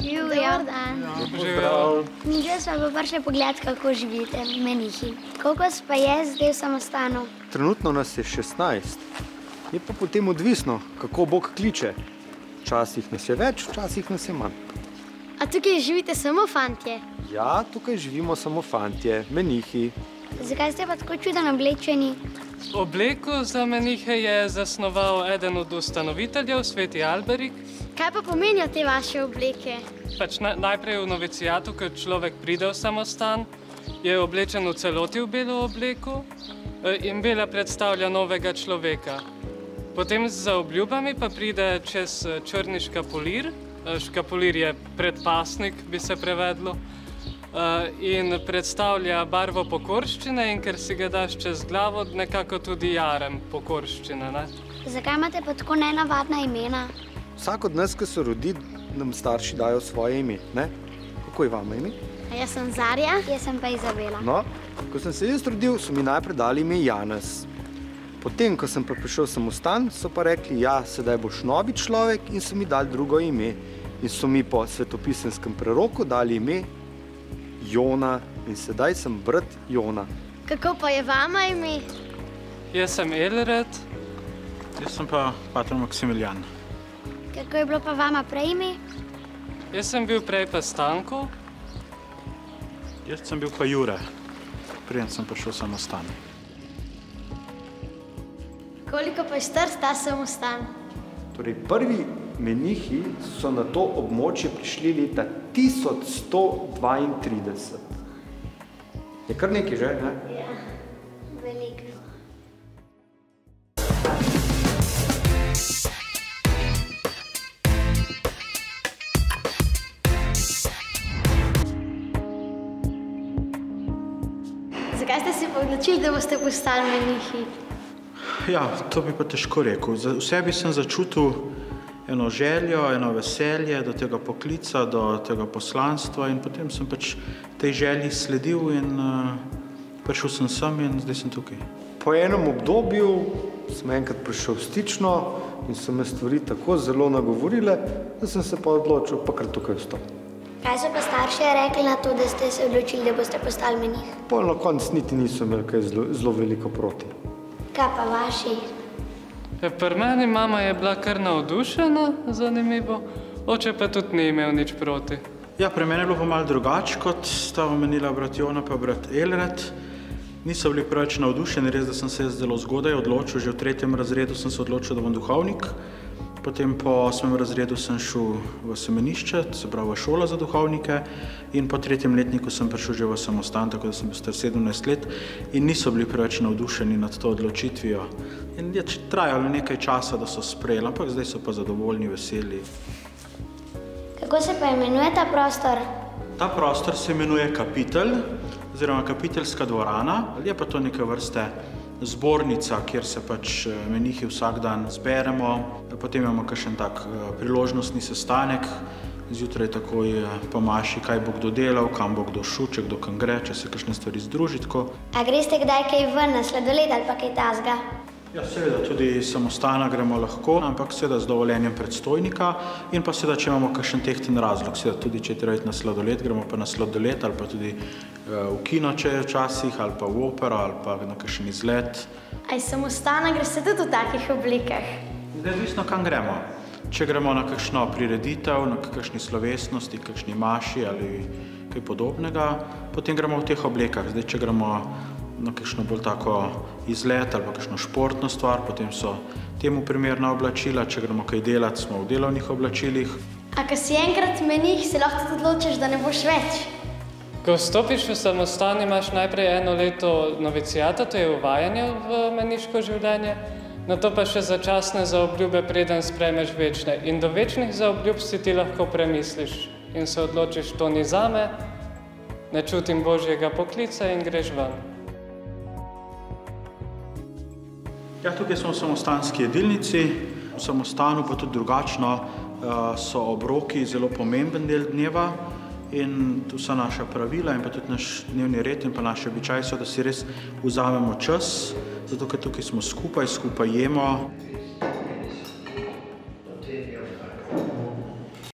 Dobar dan. Pozdrav. Midva sva pa prišli pogledat, kako živite menihi. Koliko vas pa je zdaj v samostanu? Trenutno nas je 16. Je pa potem odvisno, kako Bog kliče. Včasih nas je več, včasih nas je manj. A tukaj živite samo fantje? Ja, tukaj živimo samo fantje, menihi. Zakaj ste pa tako čudno oblečeni? Obleko za menihe je zasnoval eden od ustanoviteljev, sveti Alberik. Kaj pa pomenijo te vaše obleke? Najprej v novicijatu, ko človek pride v samostan, je oblečen v celoti v belo obleko in bela predstavlja novega človeka. Potem za obljubami pa pride čez črni škapulir. Škapulir je predpasnik, bi se prevedlo. In predstavlja barvo pokorščine in ker si ga daš čez glavo, nekako tudi jarem pokorščine. Zakaj imate pa tako nenavadna imena? Vsak od nas, ki se rodi, nam starši dajo svoje ime, ne? Kako je vama ime? Jaz sem Zarja. Jaz sem pa Izabela. No, ko sem se jaz rodil, so mi najprej dali ime Janez. Potem, ko sem pa prišel v samostan, so pa rekli, ja, sedaj boš novi človek in so mi dali drugo ime. In so mi po svetopisenskem preroku dali ime Jona in sedaj sem brat Jona. Kako pa je vama ime? Jaz sem Elred. Jaz sem pa pater Maksimilijan. Kako je bilo pa vama prej ime? Jaz sem bil prej pa Stanko. Jaz sem bil pa Jure, preden sem prišel v samostan. Koliko pa je star ta samostan? Torej, prvi menihi so na to območje prišli leta 1132. Je kar nekaj že, ne? Ja, veliko. Zakaj ste se pa odločili, da boste postali menihi? Ja, to bi pa težko rekel. V sebi sem začutil eno željo, eno veselje do tega poklica, do tega poslanstva in potem sem pač tej želji sledil in prišel sem sem in zdaj sem tukaj. Po enem obdobju sem enkrat prišel v stično in so me stvari tako zelo nagovorile, da sem se pa odločil, pa kar tukaj ostal. Kaj so pa starši rekli na to, da ste se odločili, da boste postali menih? Pol na konec niti niso imeli kaj zelo veliko proti. Kaj pa vaši? Pri meni mama je bila kar navdušena, zanimivo, oče pa tudi ni imel nič proti. Ja, pri meni je bilo pa malo drugače, kot sta omenila brat Jona pa brat Elred. Niso bili preveč navdušeni, res, da sem se zelo zgodaj odločil, že v 3. razredu sem se odločil, da bom duhovnik. Potem po 8. razredu sem šel v semenišče, se pravi v šolo za duhovnike in po 3. letniku sem prišel že v samostan, tako da sem bil star 17 let in niso bili preveč navdušeni nad to odločitvijo. In je trajalo nekaj časa, da so sprejeli, ampak zdaj so pa zadovoljni, veseli. Kako se pa imenuje ta prostor? Ta prostor se imenuje kapitelj oziroma kapiteljska dvorana, je pa to neke vrste zbornica, kjer se pač menihi vsak dan zberemo. Potem imamo kakšen tak priložnostni sestanek, zjutraj takoj po maši, kaj bo kdo delal, kam bo kdo šel, če kdo kam gre, če se kakšne stvari združi tako. A greste kdaj kaj ven na sladoled ali pa kaj tasga? Ja, seveda tudi samostana gremo lahko, ampak seveda z dovoljenjem predstojnika in pa seveda, če imamo kakšen tehten razlog, seveda tudi, če je treba iti na sladoled, gremo pa na sladoled ali pa tudi v kino, če je včasih, ali pa v opero, ali pa na kakšen izlet. A iz samostana greste tudi v takih oblikah? Zdaj, odvisno, kam gremo. Če gremo na kakšno prireditev, na kakšni slovesnosti, kakšni maši ali kaj podobnega, potem gremo v teh oblekah. Zdaj, če gremo na kakšno bolj tako izlet ali pa kakšno športno stvar, potem so temu primerna oblačila, če gremo kaj delati, smo v delovnih oblačilih. A ko si enkrat menih, se lahko tudi odločiš, da ne boš več? Ko vstopiš v samostan, imaš najprej 1 leto novicijata, to je uvajanje v meniško življenje, nato pa še začasne zaobljube, preden sprejmeš večne. In do večnih zaobljub si ti lahko premisliš in se odločiš, to ni zame, ne čutim Božjega poklica in greš ven. Ja, tukaj smo v samostanski jedilnici, v samostanu pa tudi drugačno so obroki zelo pomemben del dneva in tu so naša pravila in pa tudi naš dnevni red in pa naši običaji so, da si res vzamemo čas, zato ker tukaj smo skupaj jemo.